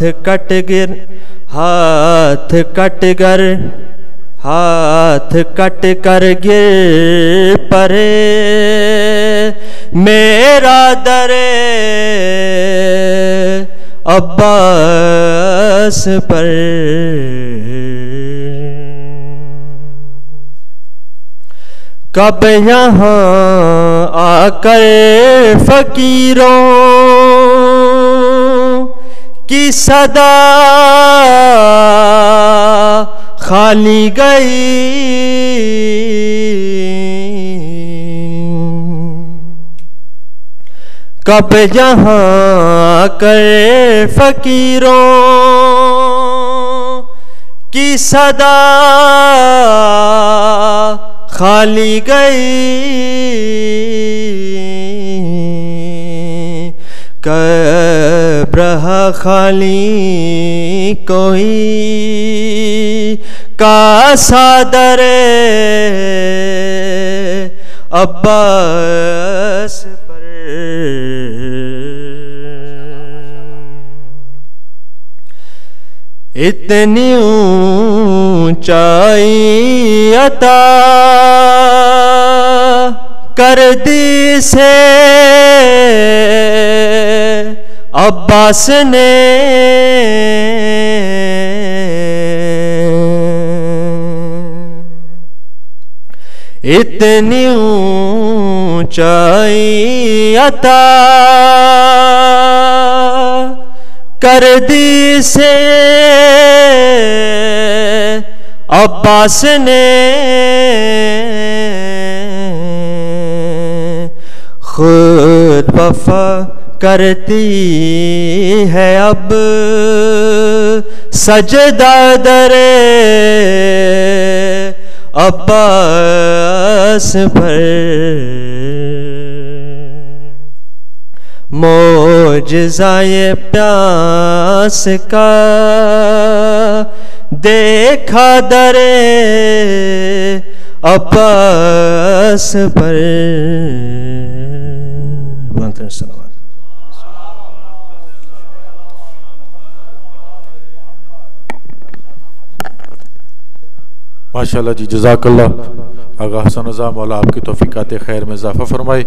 Cut कर गिर परे मेरा दरे अब्बास पर। कब यहाँ आकर फकीरों की सदा खाली गई, कब यहाँ आकर फकीरों की सदा खाली गई, कब्र खाली कोई का सादरे अब्बास पर। इतनी ऊंचाई अता कर दी से अब्बास ने, इतनी ऊंचाई अता कर दी से अब्बास ने, खुद वफा करती है अब सजदा दरे अब्बास पर। मोजज़ाए प्यास का देखा दरे अब्बास पर। माशाअल्लाह जी, जज़ाकल्लाह। आगा हसन रज़ा मौला आपकी तौफीकात खैर में इजाफा फरमाए।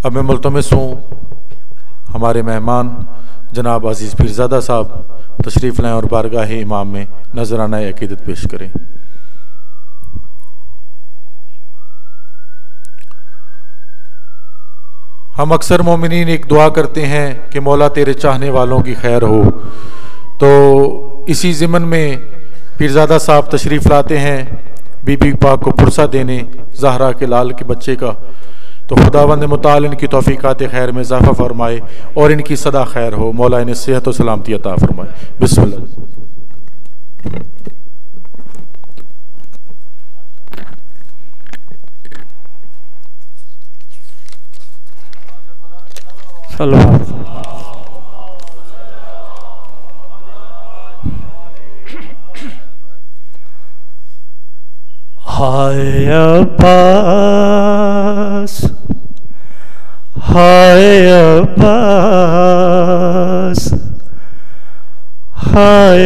अब मैं मुल्तमिस हूँ हमारे मेहमान जनाब अजीज़ पीरज़ादा साहब तशरीफ़ लाएँ और बारगाह इमाम में नजराना अक़ीदत पेश करें। हम अक्सर मोमिनीन एक दुआ करते हैं कि मौला तेरे चाहने वालों की खैर हो, तो इसी ज़िमन में पीरज़ादा साहब तशरीफ़ लाते हैं बीबी पाक को पुरसा देने ज़हरा के लाल के बच्चे का। तो खुदावंद मुताल इनकी तौफीकात खैर में इजाफा फरमाए और इनकी सदा खैर हो। मौला इन्हें सेहत और सलामती अता फरमाए। बिस्मिल्लाह। हाय अब्बास, हाय अब्बास, हाय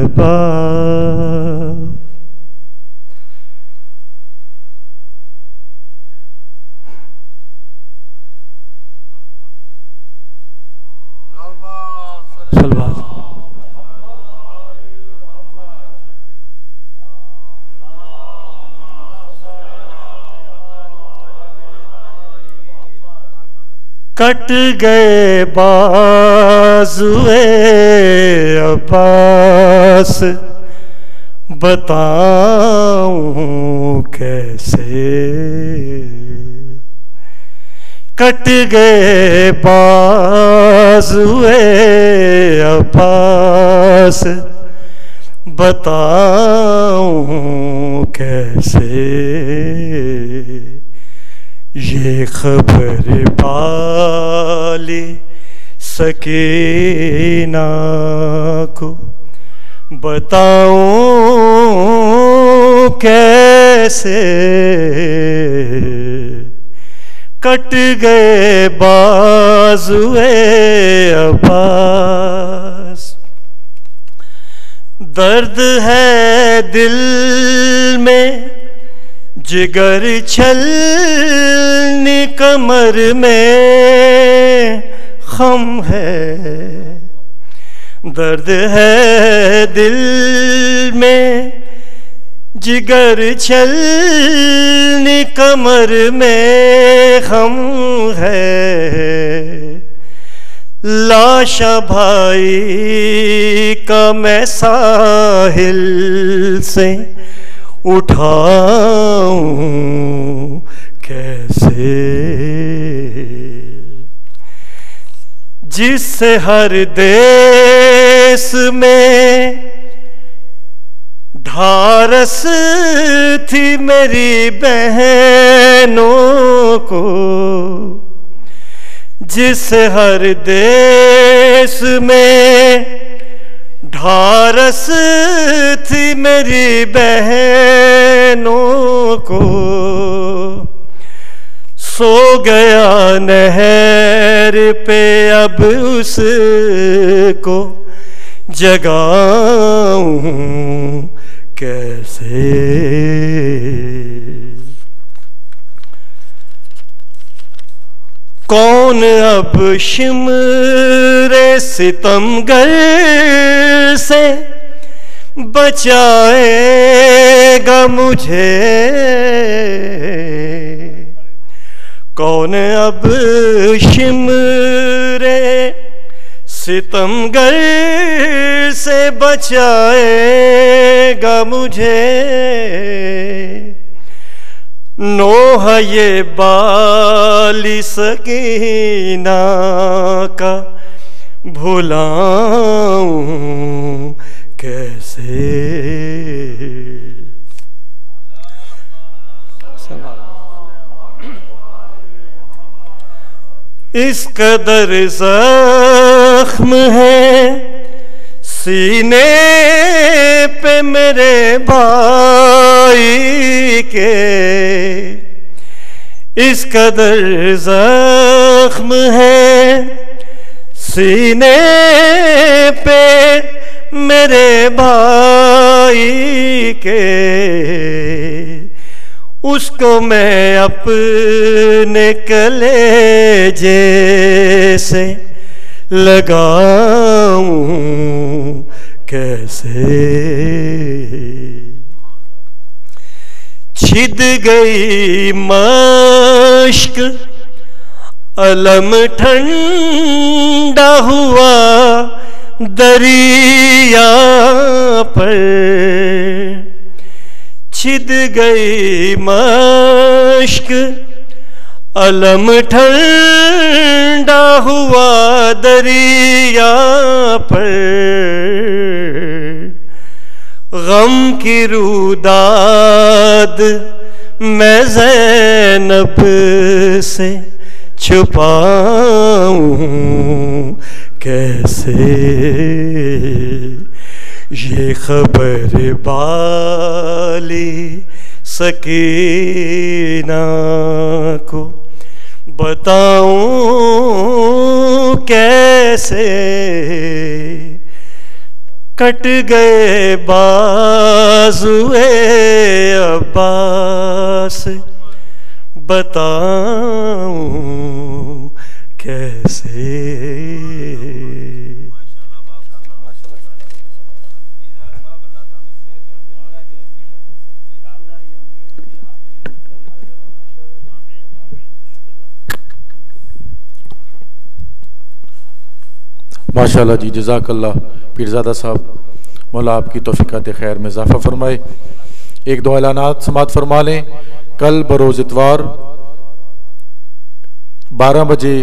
अब्बास। कट गए बाजुए अब्बास, बताऊं कैसे। कट गए बाजुए अब्बास, बताऊं कैसे। ये खबर पाली सकीना को बताऊं कैसे। कट गए बाजुए अब्बास। दर्द है दिल में, जिगर छलनी कमर में खम है। दर्द है दिल में, जिगर छलनी कमर में खम है। लाशा भाई का मैं साहिल से उठाऊं कैसे, जिससे हर देश में ढारस थी मेरी बहनों को। जिससे हर देश में ढारस थी मेरी बहनों को। सो गया नहर पे अब उसको जगाऊं कैसे। कौन अब शिमरे सितमगर से बचाएगा मुझे। कौन अब शिमरे सितमगर से बचाएगा मुझे। नोह ये बाली सकीना का भुलाऊं कैसे। इस कदर जख्म है सीने पे मेरे भाई के। इस कदर जख्म है सीने पे मेरे भाई के। उसको मैं अपने कलेजे से लगाऊं कैसे। छिद गई मश्क अलम ठंडा हुआ दरिया पर। छिद गई मश्क अलम ठंडा हुआ दरिया पर। गम की रुदाद मैं ज़ैनब से छुपाऊं कैसे। ये खबर बाली सकीना को बताऊं कैसे। कट गए बाजुए अब्बास, बताऊं कैसे। माशाल्लाह जी, जज़ाकल्लाह पीरज़ादा साहब, मौला आपकी तौफ़ीक़ात खैर में इज़ाफ़ा फरमाए। एक दो ऐलानात समात फरमा लें। कल बरोज़ इतवार 12 बजे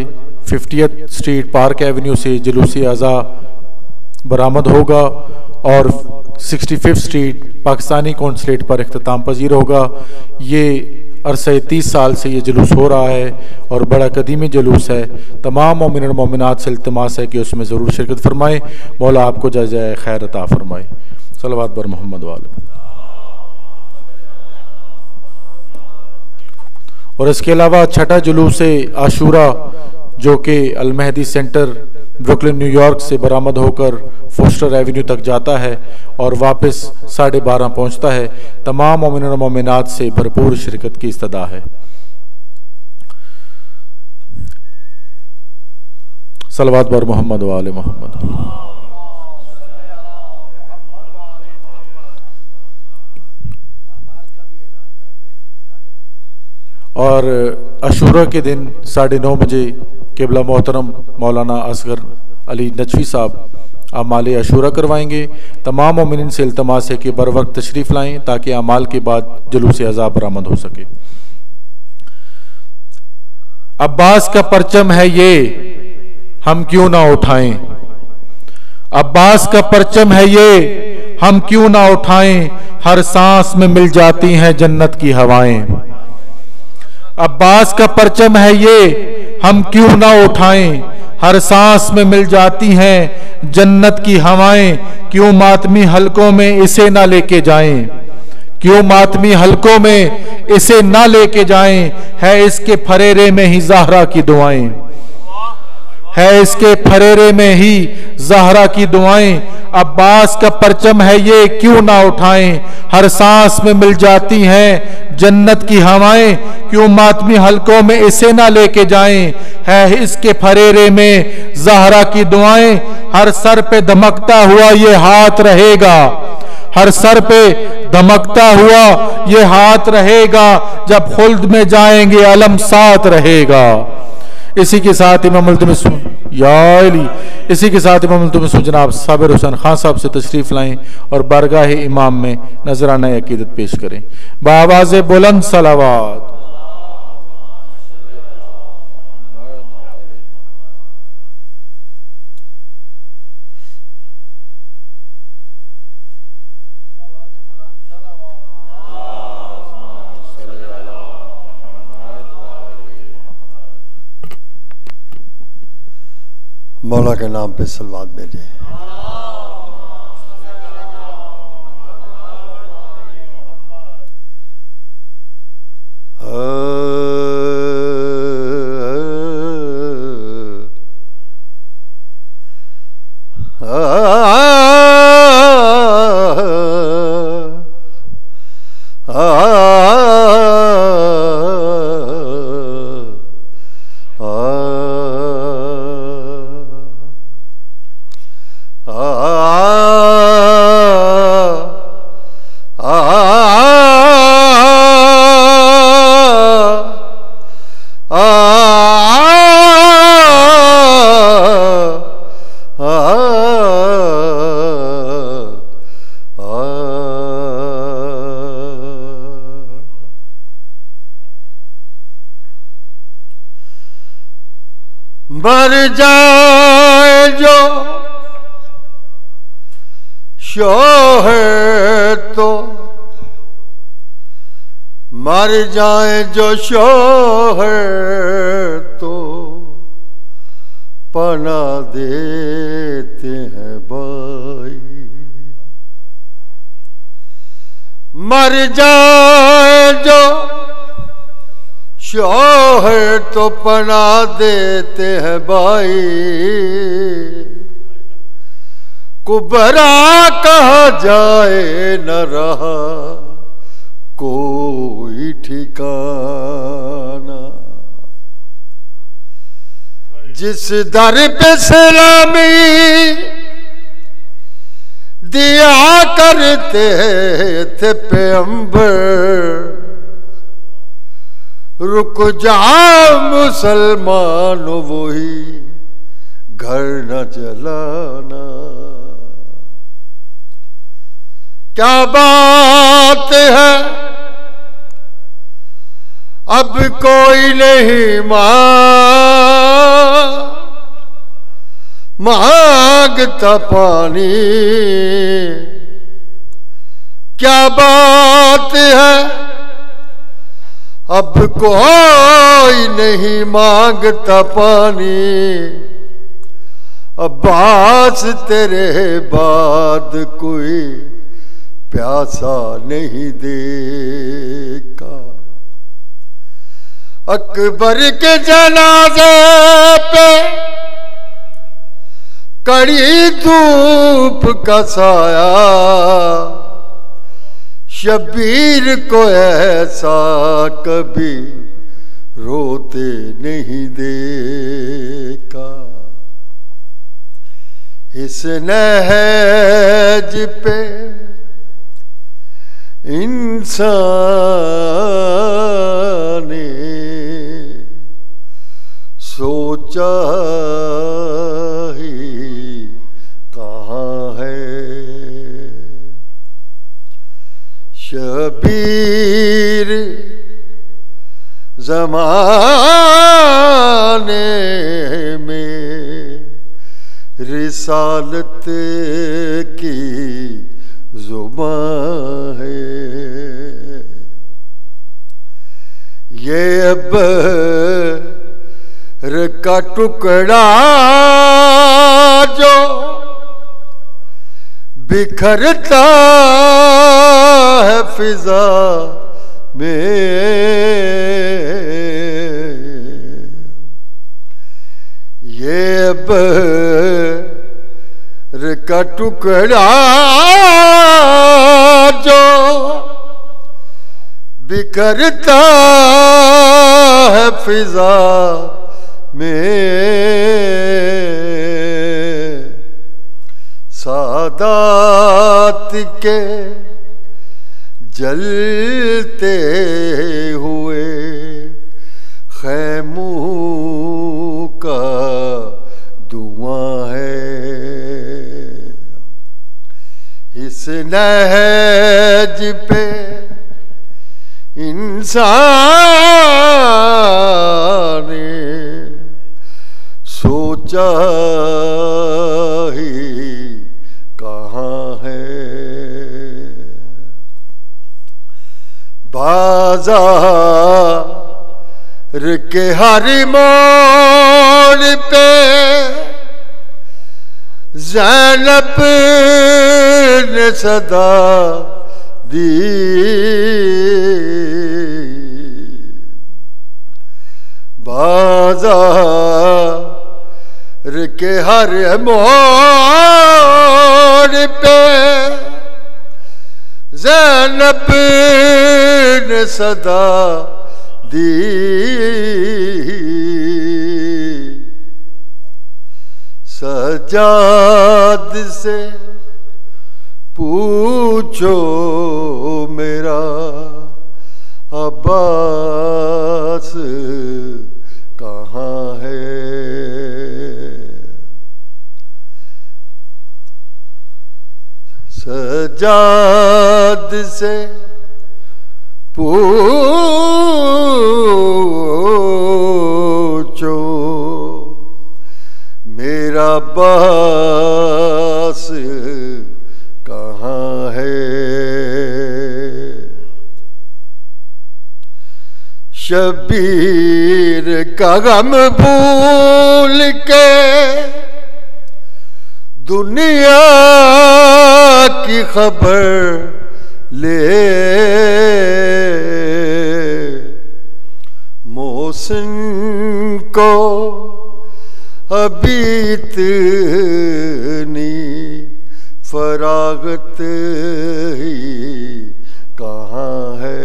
50th स्ट्रीट पार्क एवेन्यू से जुलूस आज़ा बरामद होगा और 65th स्ट्रीट पाकिस्तानी कौंसलेट पर इख्तिताम पजीर होगा। ये अरसे 30 साल से ये जुलूस हो रहा है और बड़ा कदीमी जुलूस है। तमाम मोमिन और मोमिनात से इल्तिमास है कि उसमें ज़रूर शिरकत फरमाएँ। मौला आपको जज़ाए खैर अता फरमाए। सल्लल्लाहु बर मोहम्मद वाले। और इसके अलावा छठा जुलूस आशूरा जो कि अल मेहदी सेंटर ब्रुकलिन न्यूयॉर्क से बरामद होकर फोस्टर एवेन्यू तक जाता है और वापस 12:30 पहुंचता है। तमाम मोमिन और मोमिनात से भरपूर शिरकत की इस्तदा है। सलवात बर मोहम्मद व आले मोहम्मद। और अशूरा के दिन 9:30 बजे क़िबला मोहतरम मौलाना असगर अली नजफी साहब अमाल अशूरा करवाएंगे। तमाम मोमिनीन से इल्तमास है कि बर वक्त तशरीफ़ लाएँ ताकि अमाल के बाद जुलूस अज़ा बरामद हो सके। अब्बास का परचम है ये, हम क्यों ना उठाएं। अब्बास का परचम है ये, हम क्यों ना उठाएं। हर सांस में मिल जाती हैं जन्नत की हवाएं। अब्बास का परचम है ये, हम क्यों ना उठाएं। हर सांस में मिल जाती हैं जन्नत की हवाएं। क्यों मातमी हलकों में इसे ना लेके जाएं। क्यों मातमी हलकों में इसे ना लेके जाएं। है इसके फरेरे में ही ज़हरा की दुआएं। है इसके फरेरे में ही ज़हरा की दुआएं। अब्बास का परचम है ये, क्यों ना उठाएं। हर सांस में मिल जाती हैं जन्नत की हवाएं। क्यों मातमी हलकों में इसे ना लेके जाएं। है इसके फरेरे में ज़हरा की दुआएं। हर सर पे धमकता हुआ ये हाथ रहेगा। हर सर पे धमकता हुआ ये हाथ रहेगा। जब खुल्द में जाएंगे अलम साथ रहेगा। इसी के साथ इमाम इसी के साथ इमाम जनाब साबिर हुसैन खान साहब से तशरीफ लाएं और बारगाह इमाम में नजराना अकीदत पेश करें। बावाज़ बुलंद सलावात। मौला के नाम पे सलवात भेजे। मर जाए जो शोहर तो, मर जाए जो शोहर तो पना देते हैं भाई। मर जाए जो शोहर तो पना देते हैं भाई। कुबरा कहा जाए न रहा कोई ठिकाना। जिस दर पे सलामी दिया करते थे पैगंबर, रुक जा मुसलमान वही घर न जलाना। क्या बात है अब कोई नहीं मांगता पानी। क्या बात है अब कोई नहीं मांगता पानी। अब्बास तेरे बाद कोई प्यासा नहीं देखा। अकबर के जनाजे पे कड़ी धूप का साया, शबीर को ऐसा कभी रोते नहीं देखा। इस नहज पे इंसान ने सोचा ही कहाँ है। शबीर ज़माने में रिसालत की ज़ुबान है। ये अब्र का टुकड़ा जो बिखरता है फिजा में, ये अब्र का टुकड़ा जो बिखरता है फिजा में, सादात के जलते हुए खैमों का धुआं है। इस नहज पे इंसान ने सोचा ही कहाँ है। बाजार के हर मोड़ पे ज़ैनब ने सदा दी, बाजार के हर मोड़ पे ज़ैनब ने सदा दी। सजाद से पूछो मेरा अब्बास कहाँ है। सजाद से पूछो मेरा अब्बास कहाँ है। शबीर का गम भूल के दुनिया की खबर ले, मोहसिन को अभी इतनी फरागत ही कहाँ है।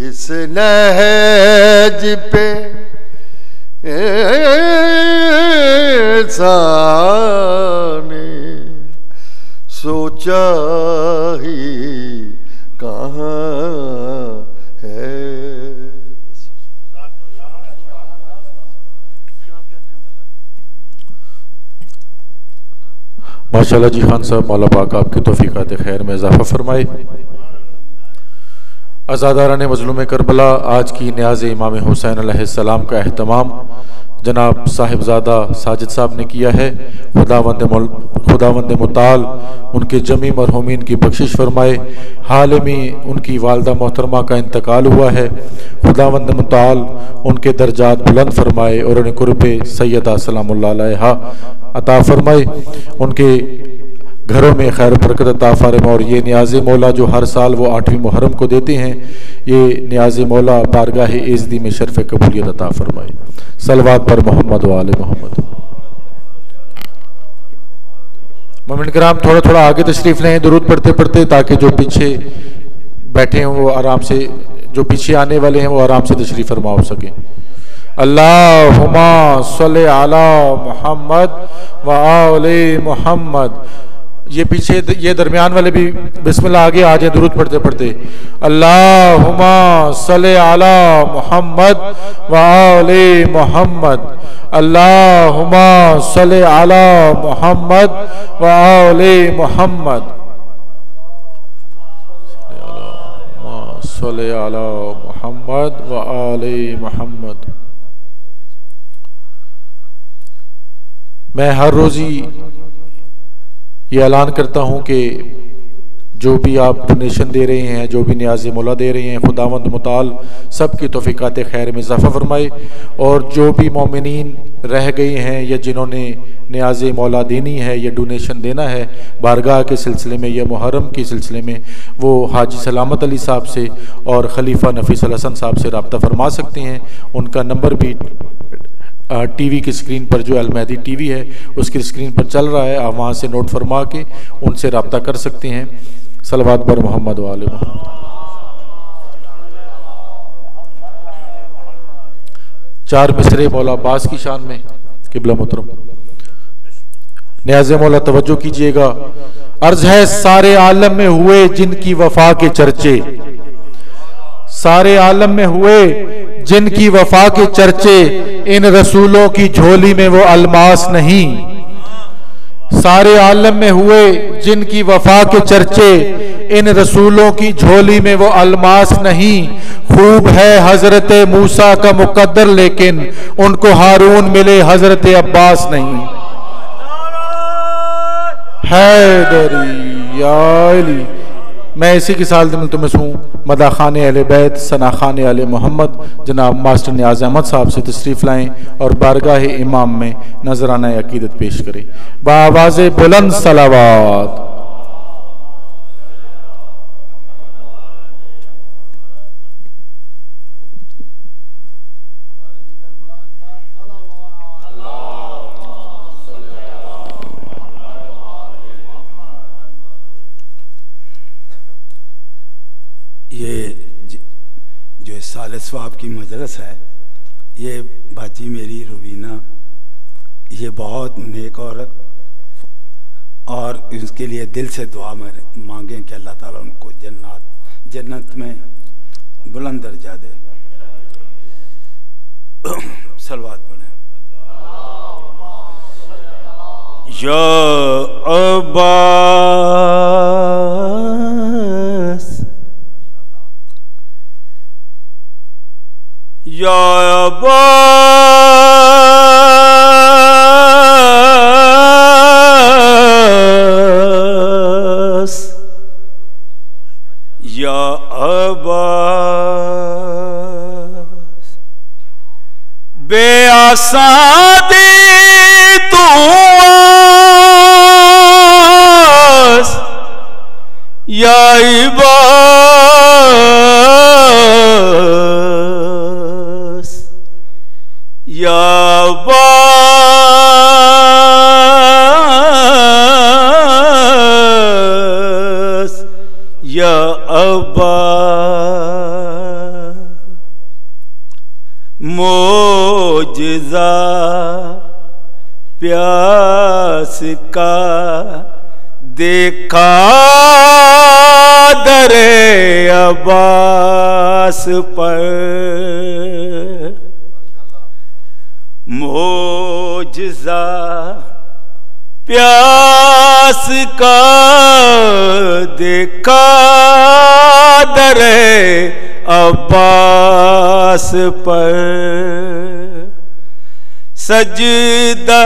इस नहज पे इंसान ने सोचा ही कहाँ है। माशाल्लाह जी खान साहब, मौला पाक आपकी तौफीकात खैर में इजाफा फरमाए। अज़ादारान मज़लूम करबला, आज की न्याज़ इमाम हुसैन अलैहिस्सलाम का एहतमाम जनाब साहिबजादा साजिद साहब ने किया है। खुदावंद मुताल उनके जमी मरहूमीन की बख्शिश फरमाए। हाल में उनकी वालदा मोहतरमा का इंतकाल हुआ है। खुदावंद मुताल उनके दर्जात बुलंद फरमाए और उन्हें कुर्बे सैयदा सलामुल्लाह अलैहा अता फरमाए। उनके घरों में खैर बरकत अता फरमाए। और ये न्याज़े मौला जो हर साल वो 8वीं मुहर्रम को देते हैं, ये न्याज मौला बारगाह एज़दी में शर्फ कबूलियत अता फरमाए। सलवात पर मोहम्मद व आले मोहम्मद। मोमिन कराम थोड़ा थोड़ा आगे तशरीफ़ लें दुरूद पढ़ते पढ़ते, ताकि जो पीछे बैठे हैं वो आराम से, जो पीछे आने वाले हैं वो आराम से तशरीफ़ फरमा हो सके। अल्लाहुम्मा सल्लि अला मुहम्मद व आले मोहम्मद। ये पीछे ये दरमियान वाले भी बिस्मिल्लाह आगे आ जाए दुरूद पढ़ते पढ़ते। अल्लाहुम्मा सल्लि अला मुहम्मद व आले मोहम्मद। अल्लाहुम्मा सल्लि अला मुहम्मद व आले मोहम्मद। सल्लि अला मुहम्मद व आले मोहम्मद। मैं हर रोज़ ही ये ऐलान करता हूँ कि जो भी आप डोनेशन दे रहे हैं, जो भी न्याज़ मौला दे रहे हैं, खुदावंद मुताल सब की तौफ़ीक़ात खैर में इज़ाफ़ा फरमाए। और जो भी मोमिनीन रह गए हैं या जिन्होंने न्याज़ मौला देनी है या डोनेशन देना है बारगाह के सिलसिले में या मुहर्रम के सिलसिले में, वो हाजी सलामत अली साहब से और खलीफा नफीस अल हसन साहब से रब्ता फरमा सकते हैं। उनका नंबर भी टीवी की स्क्रीन पर, जो अलमहदी टीवी है उसकी स्क्रीन पर चल रहा है, आप वहाँ से नोट फरमा के उनसे रब्ता कर सकते हैं। सलवात पर मोहम्मद व आले मोहम्मद। चार मिसरे मौला अब्बास की शान में। किबला मुहतरम न्याज़ मौला तवज्जो कीजिएगा। अर्ज है सारे आलम में हुए जिनकी वफा के चर्चे, सारे आलम में हुए जिनकी वफा के चर्चे, इन रसूलों की झोली में वो अलमास नहीं। सारे आलम में हुए जिनकी वफा के चर्चे, इन रसूलों की झोली में वो अलमास नहीं। खूब है हजरत मूसा का मुकद्दर, लेकिन उनको हारून मिले हजरत अब्बास नहीं। हैदरी या अली। मैं इसी के साल में तुम्हें हूँ मदा खान अहले बैत सना खान आले मोहम्मद जनाब मास्टर नियाज अहमद साहब से तशरीफ़ लाएँ और बारगाह इमाम में नजराना अकीदत पेश करें बावाज़े बुलंद सलावात। साले स्वाब की मजलिस है, ये बाजी मेरी रुबीना, ये बहुत नेक औरत, और इसके लिए दिल से दुआ मांगें कि अल्लाह ताला उनको जन्नत में बुलंद दर्जा दे। सलवात पढ़ें। या अब्बास या अब्बास या अब्बास बेआसादी तू आस या अब्बास या अब्बास या अब्बास मोजज़ा प्यास का देखा दरे अब्बास पर, मोजज़ा प्यास का देखा दरे अब्बास पर, सजदा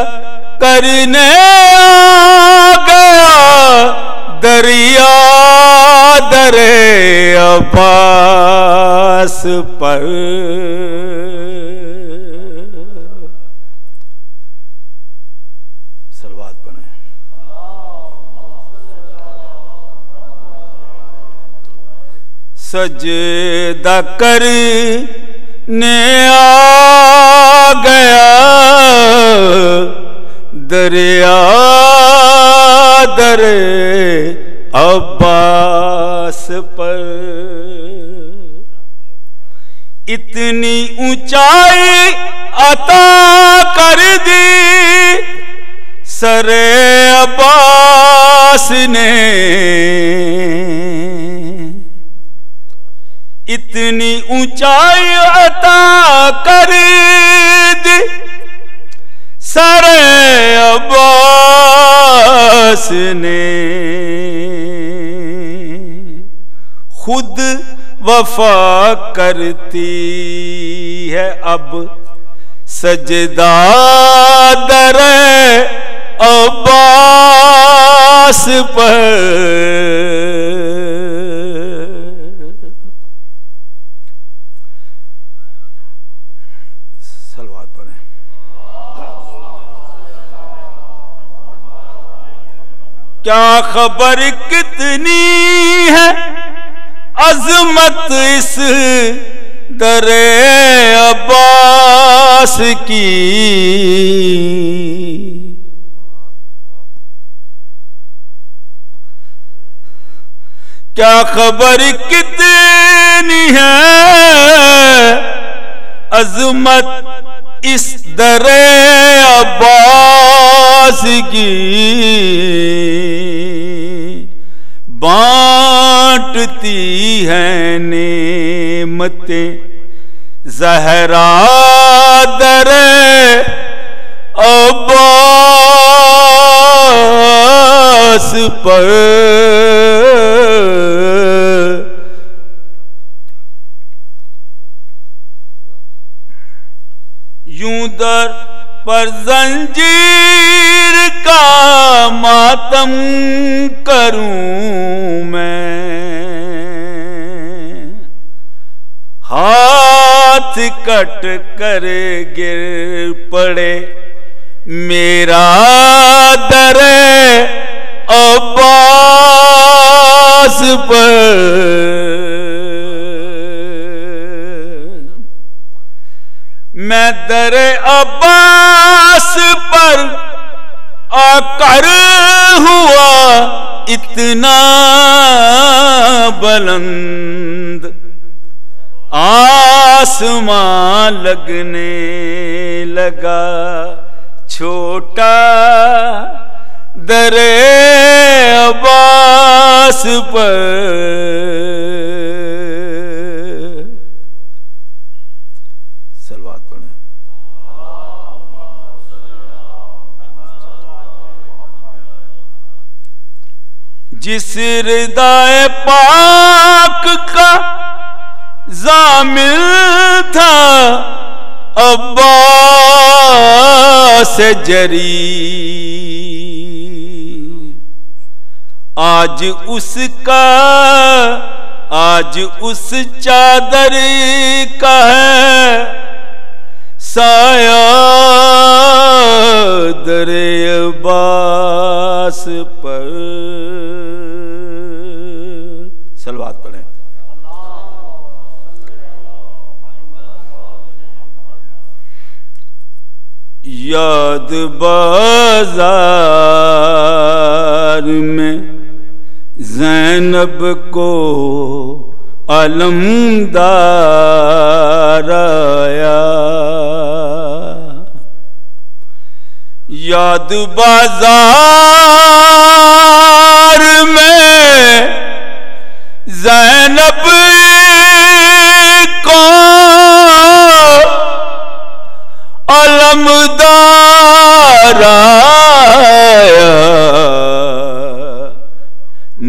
करने आ गया दरिया दरे अब्बास पर। सलवात पढ़ें। सजदा करने आ गया दरिया दरे अब्बास पर। इतनी ऊंचाई अता कर दी सरे अब्बास ने, इतनी ऊंचाई अता कर दी सरे अब्बास ने। खुद वफा करती है अब सजदा दरे अब्बास पर। सलवात पढ़ें। क्या खबर कितनी है अजमत इस दरे अब्बास की। क्या खबर कितनी है अजमत इस दरे अब्बास की। बांटती हैं नेमतें ज़हरा दरे अब्बास पर। यूं दर पर जंजीर का मातम करूं मैं, हाथ कट कर गिर पड़े मेरा दरे अब्बास पर। मैं दरे अब्बास पर आकर हुआ इतना बुलंद, आसमां लगने लगा छोटा दरे अब्बास पर। सलवात पढ़ें। जिस रिदाए पाक का ज़ामिल था अब्बास जरी, आज उस चादर का है साया दरे अब्बास पर। सलवात पढ़ें। याद बाजार में ज़ैनब को अलमदार आया, याद बाजार में ज़ैनब को अलमदार आया।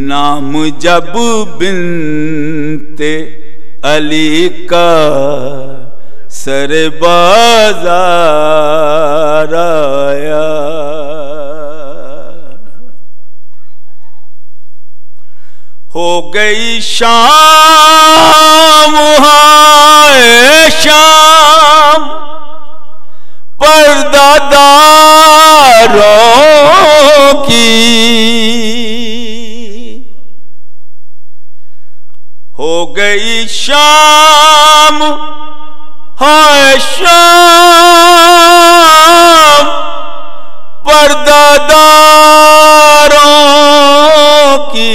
नाम जब बिनते अली का सर बाजार आया, हो गई शाम हाय शाम पर्दादारों की, हो गई गई शाम, हाय शाम पर्दादारों की,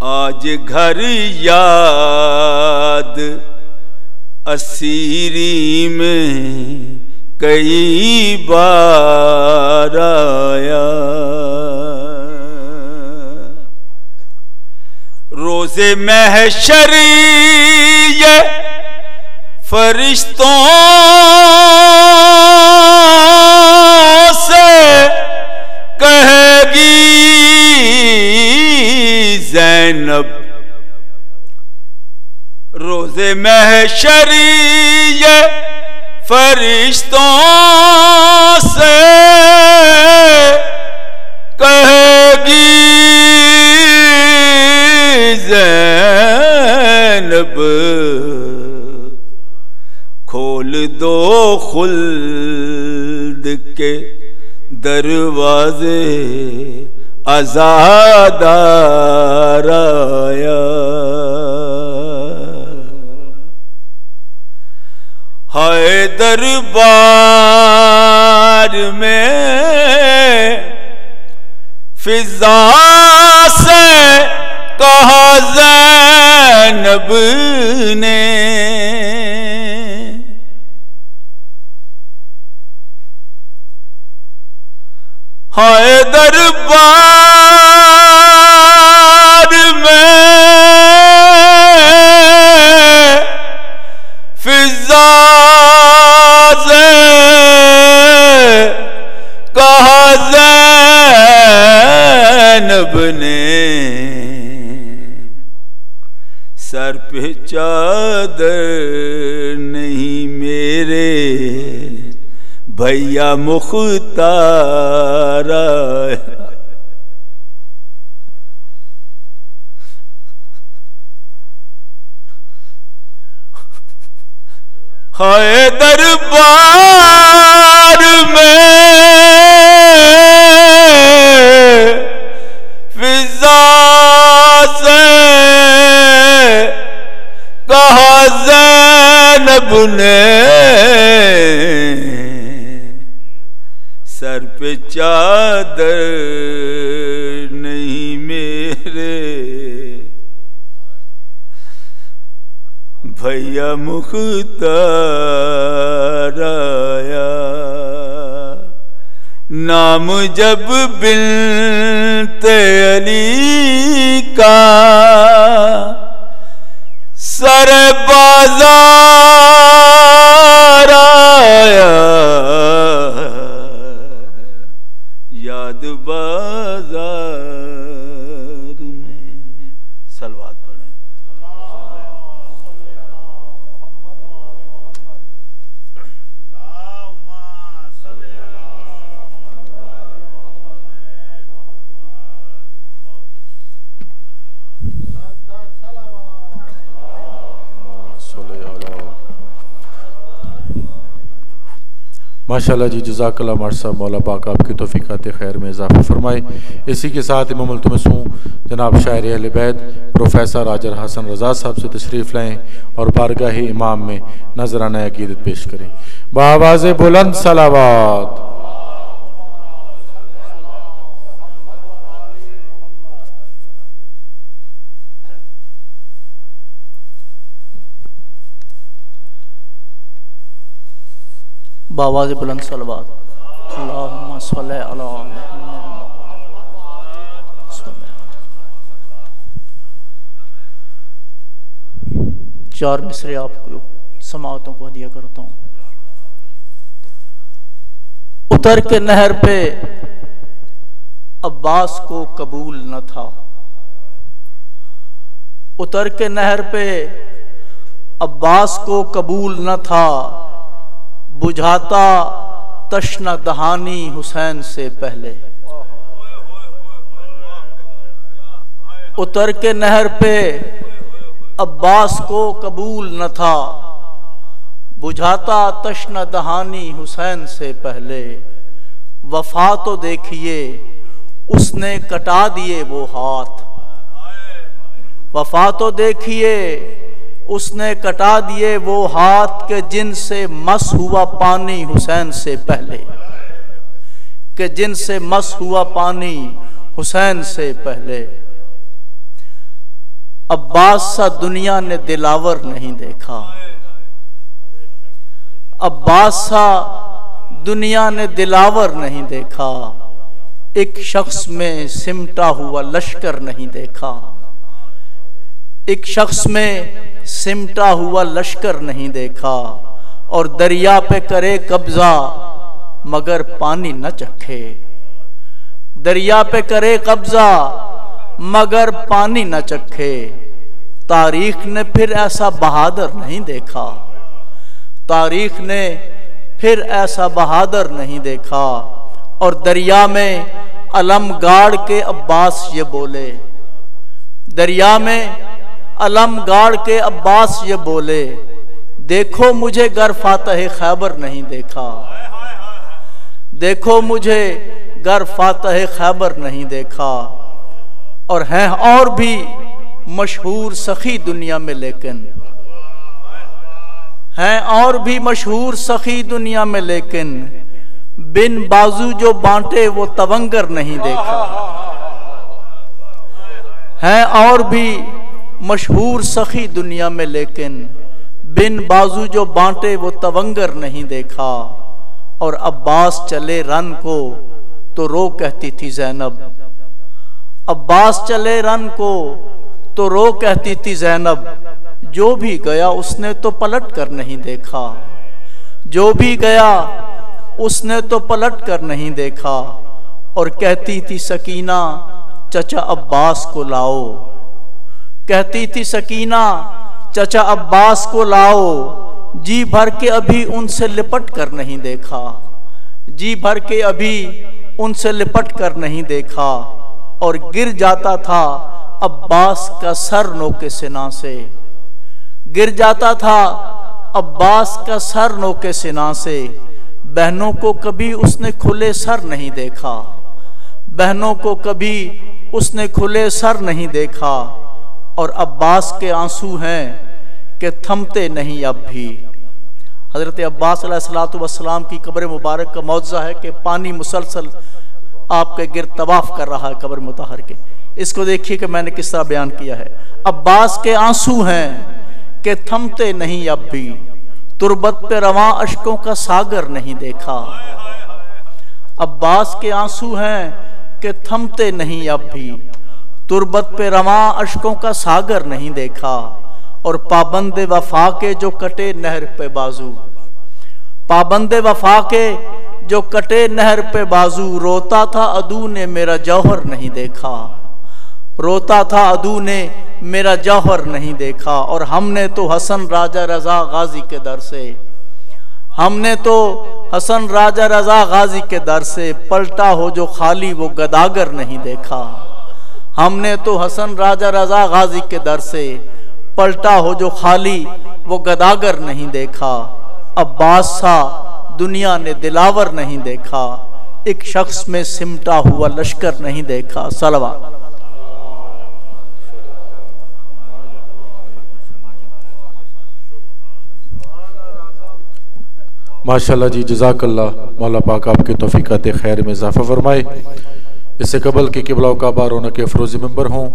आज घर याद असीरी में कई बार आया। रोज़े महशर ये फरिश्तों से कहेगी ज़ैनब, रोज़े महशर ये फरिश्तों से कहेगी ज़ैनब, खोल दो खुल्द के दरवाजे, आज़ादार आया। हाय दरबार में फिजा से कहा ज़ैनब ने, हाय दरबार में फिजा से कहा ज़ैनब ने, सर पे चादर नहीं मेरे भैया मुख्तार आया। हाय दरबार में फिजा से कहा ज़ैनब ने, सर पे चादर नहीं मेरे भैया मुख्तार आया। नाम जब बिन्ते अली का सर बाजार आया, याद बाजार में। सलवात पढ़ें। माशाल्लाह जी, जज़ाकल्लाह मार साहब, मौला पाक आपकी तौफीक़ात खैर में इजाफ़ा फरमाए। इसी के साथ इमाम अल-तुमसूं जनाब शायर अहले बैत प्रोफेसर राजर हसन रज़ा साहब से तशरीफ़ लाएँ और बारगाह इमाम में नजराना अक़ीदत पेश करें। बावाज़े बुलंद सलावत। बावाज़ बुलंद सलवात। अल्लाहुम्मा सल्लि अला चार मिसरे आपको समाअतों को हदिया करता हूँ। उतर के नहर पे अब्बास को कबूल न था, उतर के नहर पे अब्बास को कबूल न था, बुझाता तश्ना दहानी हुसैन से पहले। उतर के नहर पे अब्बास को कबूल न था, बुझाता तश्ना दहानी हुसैन से पहले। वफा तो देखिए उसने कटा दिए वो हाथ, वफा तो देखिए उसने कटा दिए वो हाथ के जिनसे मस हुआ पानी हुसैन से पहले, कि जिनसे मस हुआ पानी हुसैन से पहले। अब्बास सा दुनिया ने दिलावर नहीं देखा, अब्बास सा दुनिया ने दिलावर नहीं देखा, एक शख्स में सिमटा हुआ लश्कर नहीं देखा, एक शख्स में सिमटा हुआ लश्कर नहीं देखा। और दरिया पे करे कब्जा मगर पानी न चखे, दरिया पे करे कब्जा मगर पानी न चखे। तारीख ने फिर ऐसा बहादुर नहीं देखा, तारीख ने फिर ऐसा बहादुर नहीं देखा। और दरिया में अलम गाड़ के अब्बास ये बोले, दरिया में अलम गाड़ के अब्बास ये बोले, देखो मुझे गर फातह खैबर नहीं देखा, देखो मुझे गर फातह खैबर नहीं देखा। और हैं और भी मशहूर सखी दुनिया में, लेकिन हैं और भी मशहूर सखी दुनिया में, लेकिन बिन बाजू जो बांटे वो तवंगर नहीं देखा। हैं और भी मशहूर सखी दुनिया में, लेकिन बिन बाजू जो बांटे वो तवंगर नहीं देखा। और अब्बास चले रन को तो रो कहती थी जैनब, अब्बास चले रन को तो रो कहती थी जैनब, जो भी गया उसने तो पलट कर नहीं देखा, जो भी गया उसने तो पलट कर नहीं देखा। और कहती थी सकीना चचा अब्बास को लाओ, कहती थी सकीना चचा अब्बास को लाओ, जी भर के अभी उनसे लिपट कर नहीं देखा, जी भर के अभी उनसे लिपट कर नहीं देखा। और गिर जाता था अब्बास का सर नोके सिना से, गिर जाता था अब्बास का सर नोके सिना से। बहनों को कभी उसने खुले सर नहीं देखा, बहनों को कभी उसने खुले सर नहीं देखा। और अब्बास के आंसू हैं कि थमते नहीं अब भी। हजरत अब्बास अलैहिस्सलाम की कब्र मुबारक का मौजज़ा है कि पानी मुसलसल आपके गिर तवाफ कर रहा है कब्र मुतहर के। इसको देखिए कि मैंने किस तरह बयान किया है। अब्बास के आंसू हैं कि थमते नहीं अब भी, तुरबत पे रवां अश्कों का सागर नहीं देखा। अब्बास के आंसू हैं कि थमते नहीं अब भी, तुरबत पे रवां अश्कों का सागर नहीं देखा। और पाबंदे वफा के जो कटे नहर पे बाजू, पाबंदे वफा के जो कटे नहर पे बाजू, रोता था अदू ने मेरा जौहर नहीं देखा, रोता था अदू ने मेरा जौहर नहीं देखा। और हमने तो हसन राजा रजा गाजी के दर से, हमने तो हसन राजा रजा गाजी के दर से, पलटा हो जो खाली वो गदागर नहीं देखा। हमने तो हसन राजा रजा गाजी के दर से, पलटा हो जो खाली वो गदागर नहीं देखा। अब्बास सा दुनिया ने दिलावर नहीं देखा, एक शख्स में सिमटा हुआ लश्कर नहीं देखा। सलवा माशाल्लाह जी, जज़ाकल्लाह। मौला पाक आपके तौफीकात खैर में इजाफा फरमाए। इससे कबल के किबला काबा रोना के अफरोज़ी मेंबर हों।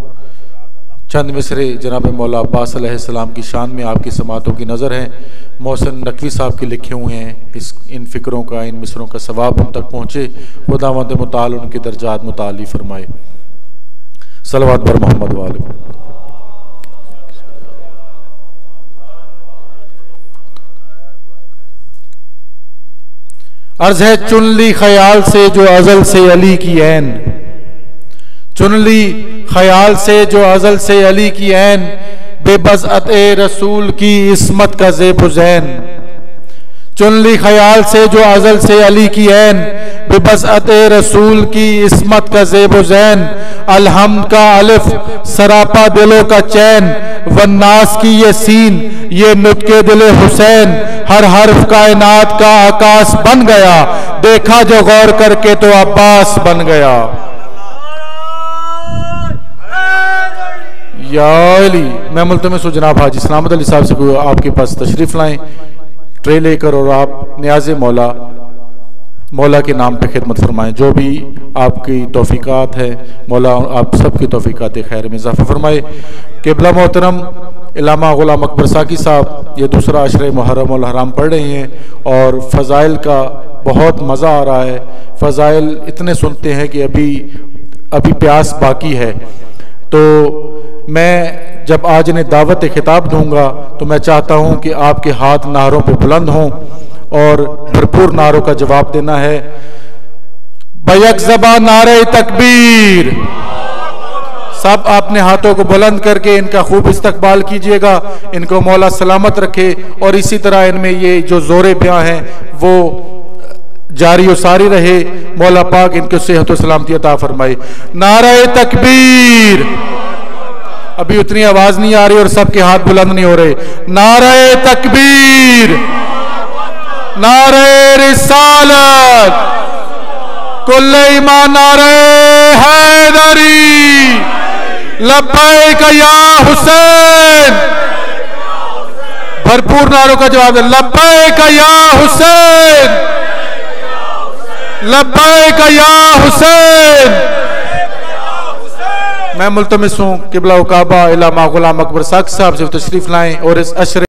चंद मिसरे जनाब मौला अब्बास अलैहिस्सलाम की शान में आपकी समातों की नज़र हैं। मोहसिन नकवी साहब के लिखे हुए हैं। इन फ़िक्रों का, इन मिसरों का सवाब उन तक पहुँचे। खुदावंद मुताल उनके दर्जात मुताली फरमाए। सलवात बर मोहम्मद वाले। अर्ज है चुन ली ख्याल से जो अजल से अली की ऐन, चुन ली ख्याल से जो अजल से अली की ऐन, बेबज़अत रसूल की इस्मत का ज़ेब ज़ैन। चुन ली ख्याल से जो अजल से अली की ऐन, बेबज़अत रसूल की इस्मत का ज़ेब ज़ैन। अलहम्द का अलिफ सरापा दिलों का चैन, वन्नास की ये सीन ये नुत्के दिले हुसैन। हर हर्फ कायनात का आकाश बन गया, देखा जो गौर करके तो अब्बास बन गया। या अली। मैं मुल्तमिस हूं जनाब हाजी सलामत अली साहब से कोई आपके पास तशरीफ लाएं ट्रे लेकर, और आप न्याज मौला के नाम पे खिदमत फरमाएं। जो भी आपकी तौफीकात है मौला आप सबकी तौफीकात खैर में इजाफा फरमाए। क़िबला मोहतरम इलामा गुलाम अकबर साकी साहब ये दूसरा अशरे मुहर्रम और हराम पढ़ रहे हैं और फ़ज़ाइल का बहुत मज़ा आ रहा है। फ़ज़ाइल इतने सुनते हैं कि अभी प्यास बाकी है। तो मैं जब आज इन्हें दावत खिताब दूंगा तो मैं चाहता हूं कि आपके हाथ नारों पे बुलंद हों और भरपूर नारों का जवाब देना है। बैक ज़बां नारे तकबीर। सब आपने हाथों को बुलंद करके इनका खूब इस्तकबाल कीजिएगा। इनको मौला सलामत रखे और इसी तरह इनमें ये जो जोरे ब्याह हैं वो जारी और सारी रहे। मौला पाक इनको सेहत और सलामती अता फरमाए। नारे तकबीर। अभी उतनी आवाज नहीं आ रही और सबके हाथ बुलंद नहीं हो रहे। नारे तकबीर, नारे रिसालत, कुल्ले ईमान, नारे हैदरी, लब्बैक या हुसैन। भरपूर नारों का जवाब है। लब्बैक या हुसैन, लब्बैक या हुसैन। मैं मुल्तमिस हूं क़िबला काबा इलामा गुलाम अकबर साकी साहब से तशरीफ लाएं और इस अशरे